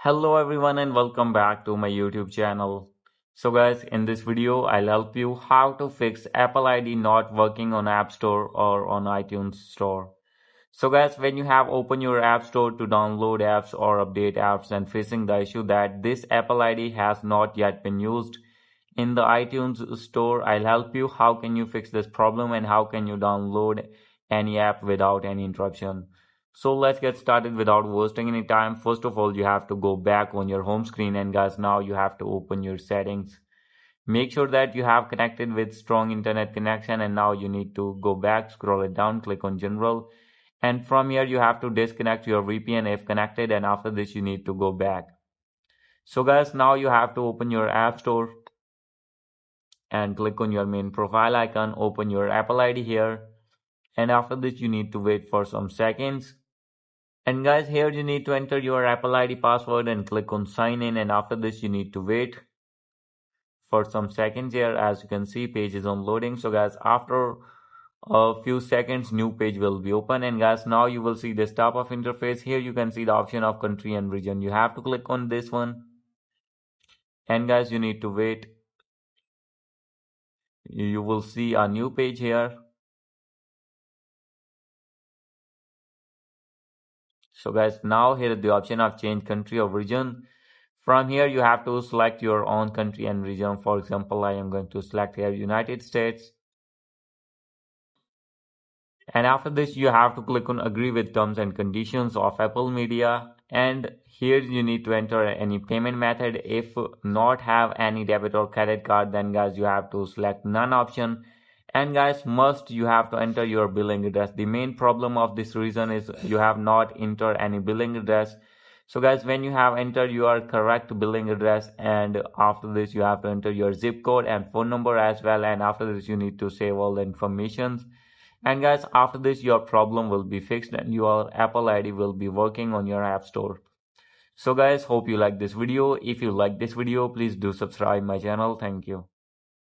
Hello everyone and welcome back to my YouTube channel. So guys, in this video I'll help you how to fix Apple ID not working on App Store or on iTunes Store. So guys, when you have opened your App Store to download apps or update apps and facing the issue that this Apple ID has not yet been used in the iTunes Store, I'll help you how can you fix this problem and how can you download any app without any interruption. So let's get started without wasting any time. First of all, you have to go back on your home screen and guys, now you have to open your settings. Make sure that you have connected with strong internet connection and now you need to go back, scroll it down, click on general. And from here you have to disconnect your VPN if connected, and after this you need to go back. So guys, now you have to open your App Store and click on your main profile icon, open your Apple ID here. And after this you need to wait for some seconds. And guys, here you need to enter your Apple ID password and click on sign in, and after this you need to wait for some seconds here. As you can see, page is on loading. So guys, after a few seconds new page will be open, and guys, now you will see this type of interface. Here you can see the option of country and region. You have to click on this one, and guys, you need to wait. You will see a new page here. So guys, now here is the option of change country or region. From here you have to select your own country and region. For example, I am going to select here United States. And after this you have to click on agree with terms and conditions of Apple Media, and here you need to enter any payment method. If not have any debit or credit card, then guys you have to select none option. And guys, must you have to enter your billing address. The main problem of this reason is you have not entered any billing address. So guys, when you have entered your correct billing address, and after this you have to enter your zip code and phone number as well, and after this you need to save all the information. And guys, after this your problem will be fixed and your Apple ID will be working on your App Store. So guys, hope you like this video. If you like this video, please do subscribe my channel. Thank you.